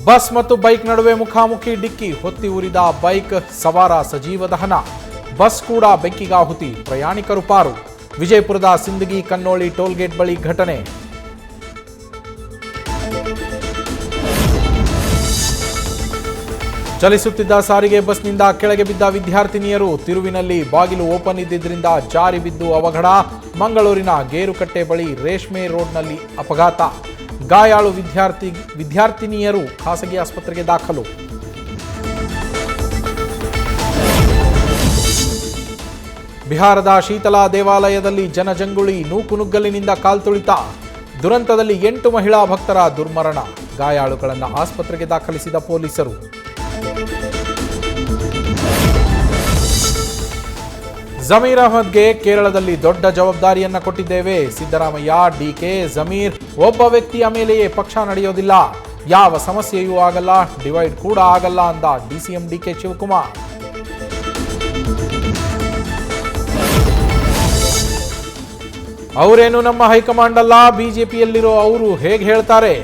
Bus ಮತ್ತು bike ನಡುವೆ ಮುಖಾಮುಖಿ ಡಿಕ್ಕಿ, ಹೊತ್ತಿ ಉರಿದ ಬೈಕ್ ಸವಾರ ಸಜೀವ ದಹನ. ಬಸ್ ಕೂಡ ಬೆಂಕಿಗಾಹುತಿ, ಪ್ರಯಾಣಿಕರು ಪಾರು. ವಿಜಯಪುರದ ಸಿಂದಗಿ ಕನ್ನೋಳಿ ಟೋಲ್ಗೇಟ್ ಬಳಿ ಘಟನೆ. ಚಲಿಸುತ್ತಿದ್ದ ಸಾರಿಗೆ ಬಸ್ನಿಂದ ಕೆಳಗೆ ಬಿದ್ದ ವಿದ್ಯಾರ್ಥಿನಿಯರು. ತಿರುವಿನಲ್ಲಿ ಬಾಗಿಲು ಓಪನ್ ಇದ್ದಿದ್ದರಿಂದ ಜಾರಿ ಬಿದ್ದು ಅವಘಡ. ಮಂಗಳೂರಿನ ಗೇರುಕಟ್ಟೆ ಬಳಿ ರೇಷ್ಮೆ ರೋಡ್ನಲ್ಲಿ ಅಪಘಾತ. ಗಾಯಾಳು ವಿದ್ಯಾರ್ಥಿನಿಯರು ಖಾಸಗಿ ಆಸ್ಪತ್ರೆಗೆ ದಾಖಲು. ಬಿಹಾರದ ಶೀತಲಾ ದೇವಾಲಯದಲ್ಲಿ ಜನಜಂಗುಳಿ, ನೂಕುನುಗ್ಗಲಿನಿಂದ ಕಾಲ್ತುಳಿತ. ದುರಂತದಲ್ಲಿ 8 ಮಹಿಳಾ ಭಕ್ತರ ದುರ್ಮರಣ. ಗಾಯಾಳುಗಳನ್ನು ಆಸ್ಪತ್ರೆಗೆ ದಾಖಲಿಸಿದ ಪೊಲೀಸರು. ಜಮೀರ್ ಅಹ್ಮದ್ಗೆ ಕೇರಳದಲ್ಲಿ ದೊಡ್ಡ ಜವಾಬ್ದಾರಿಯನ್ನ ಕೊಟ್ಟಿದ್ದೇವೆ. ಸಿದ್ದರಾಮಯ್ಯ, ಡಿಕೆ, ಜಮೀರ್ ಒಬ್ಬ ವ್ಯಕ್ತಿಯ ಮೇಲೆಯೇ ಪಕ್ಷ ನಡೆಯೋದಿಲ್ಲ, ಯಾವ ಸಮಸ್ಯೆಯೂ ಆಗಲ್ಲ, ಡಿವೈಡ್ ಕೂಡ ಆಗಲ್ಲ ಅಂದ ಡಿಸಿಎಂ ಡಿಕೆ ಶಿವಕುಮಾರ್. ಅವರೇನು ನಮ್ಮ ಹೈಕಮಾಂಡ್ ಅಲ್ಲ, ಬಿಜೆಪಿಯಲ್ಲಿರೋ ಅವರು ಹೇಗೆ ಹೇಳ್ತಾರೆ?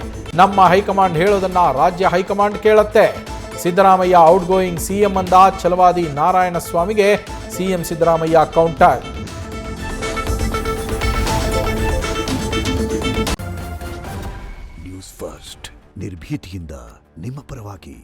ನಮ್ಮ ಹೈಕಮಾಂಡ್ ಹೇಳೋದನ್ನ ರಾಜ್ಯ ಹೈಕಮಾಂಡ್ ಕೇಳತ್ತೆ. ಸಿದ್ದರಾಮಯ್ಯ ಔಟ್ ಗೋಯಿಂಗ್ ಸಿಎಂ ಅಂದ ಛಲವಾದಿ ನಾರಾಯಣಸ್ವಾಮಿಗೆ CM Siddaramaiah counter. News first ನಿರ್ಭೀತಿಯಿಂದ ನಿಮ್ಮ ಪರವಾಗಿ.